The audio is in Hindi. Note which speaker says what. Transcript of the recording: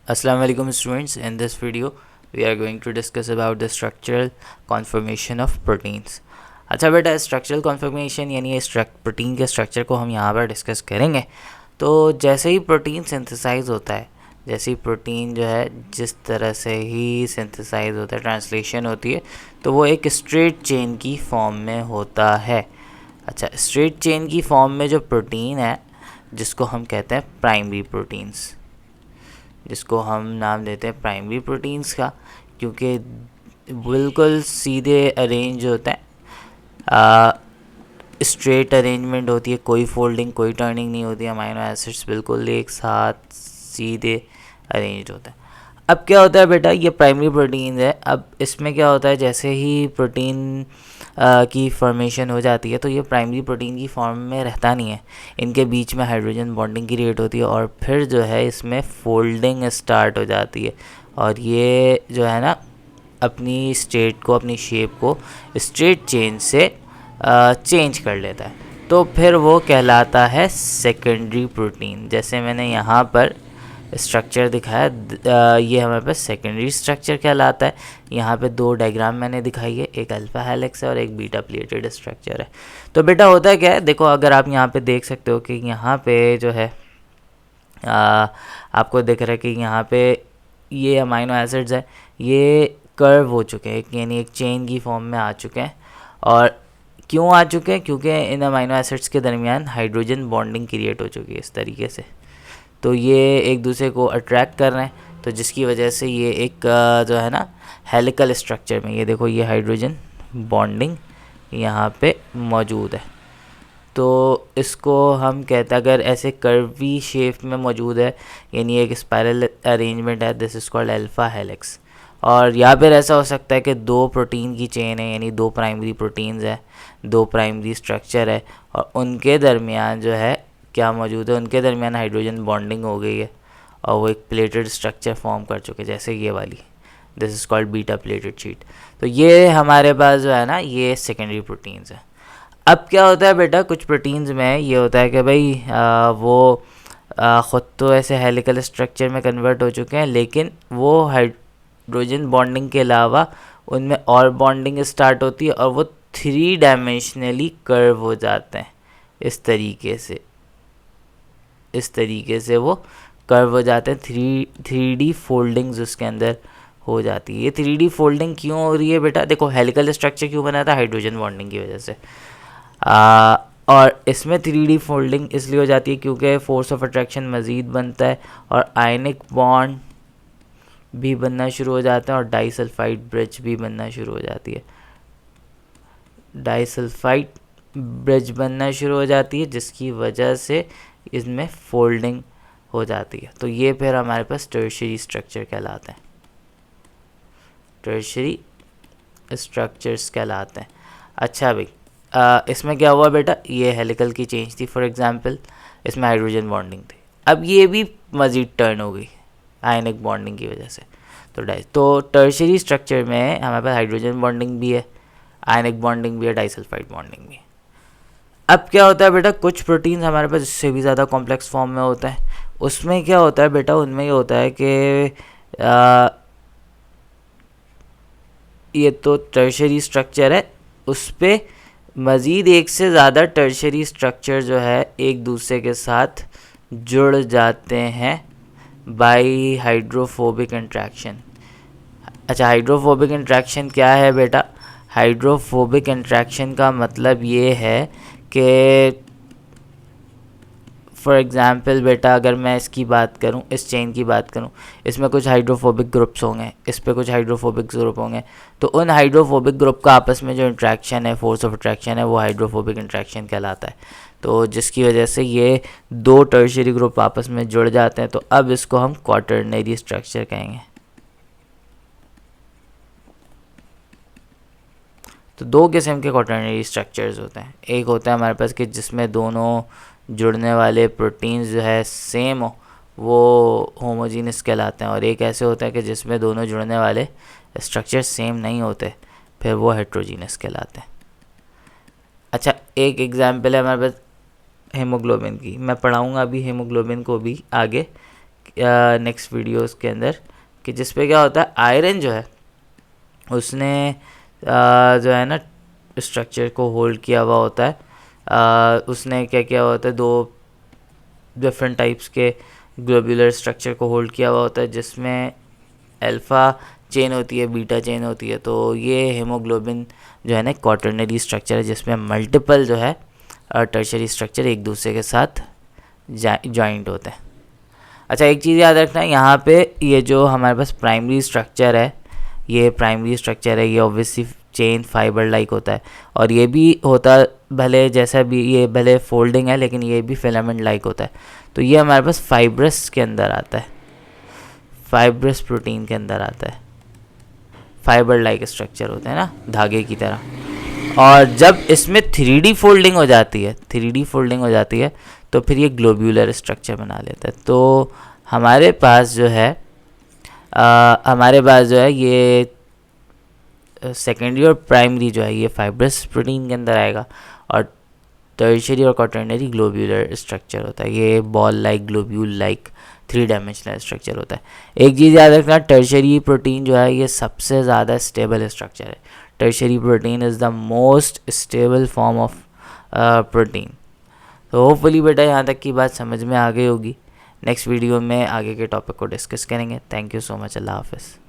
Speaker 1: Assalamu alaikum students. In this video we are going to discuss about the structural conformation of proteins. अच्छा बेटा, स्ट्रक्चरल कॉन्फॉर्मेशन यानी प्रोटीन के स्ट्रक्चर को हम यहाँ पर डिस्कस करेंगे। तो जैसे ही प्रोटीन सिंथेसाइज होता है, जैसे ही प्रोटीन जो है जिस तरह से ही सिंथेसाइज होता है, ट्रांसलेशन होती है, तो वो एक स्ट्रेट चेन की फॉर्म में होता है। अच्छा, स्ट्रेट चेन की फॉर्म में जो प्रोटीन है जिसको हम कहते हैं प्राइमरी प्रोटीन्स, जिसको हम नाम देते हैं प्राइमरी प्रोटीन्स का, क्योंकि बिल्कुल सीधे अरेंज होता है, स्ट्रेट अरेंजमेंट होती है, कोई फोल्डिंग कोई टर्निंग नहीं होती है, अमाइनो एसिड्स बिल्कुल एक साथ सीधे अरेंज होता है। अब क्या होता है बेटा, ये प्राइमरी प्रोटीन है। अब इसमें क्या होता है, जैसे ही प्रोटीन की फॉर्मेशन हो जाती है तो ये प्राइमरी प्रोटीन की फॉर्म में रहता नहीं है, इनके बीच में हाइड्रोजन बॉन्डिंग क्रिएट होती है और फिर जो है इसमें फोल्डिंग स्टार्ट हो जाती है और ये जो है ना अपनी स्टेट को, अपनी शेप को स्ट्रेट चेन से चेंज कर लेता है, तो फिर वो कहलाता है सेकेंडरी प्रोटीन। जैसे मैंने यहाँ पर स्ट्रक्चर दिखाया, ये हमारे पास सेकेंडरी स्ट्रक्चर कहलाता है। यहाँ पे दो डायग्राम मैंने दिखाई है, एक अल्फा हेलिक्स है और एक बीटा प्लेटेड स्ट्रक्चर है। तो बेटा होता है क्या है, देखो अगर आप यहाँ पे देख सकते हो कि यहाँ पे जो है आपको दिख रहा है कि यहाँ पे ये अमाइनो एसिड्स है, ये कर्व हो चुके हैं, यानी एक चेन की फॉर्म में आ चुके हैं। और क्यों आ चुके हैं, क्योंकि इन अमाइनो एसिड्स के दरमियान हाइड्रोजन बॉन्डिंग क्रिएट हो चुकी है इस तरीके से। तो ये एक दूसरे को अट्रैक्ट कर रहे हैं, तो जिसकी वजह से ये एक जो है ना हेलिकल स्ट्रक्चर में, ये देखो ये हाइड्रोजन बॉन्डिंग यहाँ पे मौजूद है। तो इसको हम कहते हैं, अगर ऐसे कर्वी शेप में मौजूद है यानी एक स्पाइरल अरेंजमेंट है, this is called alpha helix. और या फिर ऐसा हो सकता है कि दो प्रोटीन की चेन है, यानी दो प्राइमरी प्रोटीन्स है, दो प्राइमरी स्ट्रक्चर है और उनके दरमियान जो है क्या मौजूद है, उनके दरमियान हाइड्रोजन बॉन्डिंग हो गई है और वो एक प्लेटेड स्ट्रक्चर फॉर्म कर चुके हैं, जैसे ये वाली, this is called beta pleated sheet. तो ये हमारे पास जो है ना ये सेकेंडरी प्रोटीन्स है। अब क्या होता है बेटा, कुछ प्रोटीन्स में ये होता है कि भाई वो ख़ुद तो ऐसे हेलिकल स्ट्रक्चर में कन्वर्ट हो चुके हैं, लेकिन वो हाइड्रोजन बॉन्डिंग के अलावा उनमें और बॉन्डिंग स्टार्ट होती है और वो 3 डायमेंशनली कर्व हो जाते हैं। इस तरीके से वो कर्व हो जाते हैं, 3D फोल्डिंग्स उसके अंदर हो जाती है। ये 3D फोल्डिंग क्यों हो रही है बेटा, देखो हेलिकल स्ट्रक्चर क्यों बना था, हाइड्रोजन बॉन्डिंग की वजह से। और इसमें 3D फोल्डिंग इसलिए हो जाती है क्योंकि फोर्स ऑफ अट्रैक्शन मज़ीद बनता है और आयनिक बॉन्ड भी बनना शुरू हो जाता है और डाइसल्फाइड ब्रिज भी बनना शुरू हो जाती है। डाइसल्फाइड ब्रिज बनना शुरू हो जाती है जिसकी वजह से इसमें फोल्डिंग हो जाती है। तो ये फिर हमारे पास टर्शियरी स्ट्रक्चर कहलाते हैं, टर्शियरी स्ट्रक्चर्स कहलाते हैं। अच्छा भाई, इसमें क्या हुआ बेटा, ये हेलिकल की चेंज थी, फॉर एग्जांपल इसमें हाइड्रोजन बॉन्डिंग थी, अब ये भी मज़ीद टर्न हो गई आयनिक बॉन्डिंग की वजह से। तो टर्शियरी स्ट्रक्चर में हमारे पास हाइड्रोजन बॉन्डिंग भी है, आयनिक बॉन्डिंग भी है, डाइसल्फाइड बॉन्डिंग भी है। अब क्या होता है बेटा, कुछ प्रोटीन्स हमारे पास इससे भी ज़्यादा कॉम्प्लेक्स फॉर्म में होता है। उसमें क्या होता है बेटा, उनमें ये होता है कि ये तो टर्शियरी स्ट्रक्चर है, उस पर मज़ीद एक से ज़्यादा टर्शियरी स्ट्रक्चर जो है एक दूसरे के साथ जुड़ जाते हैं बाय हाइड्रोफोबिक इंट्रैक्शन। अच्छा, हाइड्रोफोबिक इंट्रैक्शन क्या है बेटा, हाइड्रोफोबिक इंट्रैक्शन का मतलब ये है कि फॉर एग्ज़ाम्पल बेटा, अगर मैं इसकी बात करूं, इस चेन की बात करूं, इसमें कुछ हाइड्रोफोबिक ग्रुप्स होंगे, इस पे कुछ हाइड्रोफोबिक ग्रुप होंगे, तो उन हाइड्रोफोबिक ग्रुप का आपस में जो इंट्रैक्शन है, फोर्स ऑफ अट्रैक्शन है, वो हाइड्रोफोबिक इंट्रैक्शन कहलाता है। तो जिसकी वजह से ये दो टर्शियरी ग्रुप आपस में जुड़ जाते हैं, तो अब इसको हम क्वाटरनरी स्ट्रक्चर कहेंगे। तो दो किस्म के क्वाटरनरी स्ट्रक्चर्स होते हैं, एक होता है हमारे पास कि जिसमें दोनों जुड़ने वाले प्रोटीन्स जो है सेम हो, वो होमोजीनस कहलाते हैं, और एक ऐसे होता है कि जिसमें दोनों जुड़ने वाले स्ट्रक्चर सेम नहीं होते, फिर वो हेट्रोजीनस कहलाते हैं। अच्छा, एक एग्जांपल है हमारे पास हेमोग्लोबिन की, मैं पढ़ाऊँगा अभी हेमोग्लोबिन को भी आगे, नेक्स्ट वीडियोस के अंदर, कि जिस पे क्या होता है, आयरन जो है उसने जो है ना स्ट्रक्चर को होल्ड किया हुआ होता है। उसने क्या किया हुआ होता है, दो डिफरेंट टाइप्स के ग्लोबुलर स्ट्रक्चर को होल्ड किया हुआ होता है, जिसमें अल्फ़ा चेन होती है, बीटा चेन होती है। तो ये हेमोग्लोबिन जो है ना क्वाटर्नरी स्ट्रक्चर है, जिसमें मल्टीपल जो है टर्शरी स्ट्रक्चर एक दूसरे के साथ जॉइंट होते हैं। अच्छा, एक चीज़ याद रखना है, यहाँ पे ये जो हमारे पास प्राइमरी स्ट्रक्चर है, ये प्राइमरी स्ट्रक्चर है, ये ऑब्वियसली चेन फाइबर लाइक होता है, और ये भी होता भले जैसा भी ये भले फोल्डिंग है, लेकिन ये भी फिलामेंट लाइक होता है। तो ये हमारे पास फाइब्रस के अंदर आता है, फाइब्रस प्रोटीन के अंदर आता है, फाइबर लाइक स्ट्रक्चर होता है ना, धागे की तरह। और जब इसमें 3D फोल्डिंग हो जाती है, 3D फोल्डिंग हो जाती है, तो फिर ये ग्लोब्यूलर स्ट्रक्चर बना लेता है। तो हमारे पास जो है ये सेकेंडरी और प्राइमरी जो है ये फाइब्रस प्रोटीन के अंदर आएगा, और टर्शियरी और क्वाटर्नरी ग्लोब्यूलर स्ट्रक्चर होता है। ये ball like, globule like 3 dimensional structure होता है। एक चीज़ याद रखना, टर्शियरी प्रोटीन जो है ये सबसे ज़्यादा स्टेबल स्ट्रक्चर है। Tertiary protein is the most stable form of protein. तो होपफुली बेटा यहाँ तक की बात समझ में आ गई होगी। नेक्स्ट वीडियो में आगे के टॉपिक को डिस्कस करेंगे। Thank you so much. अल्लाह हाफ़िज़।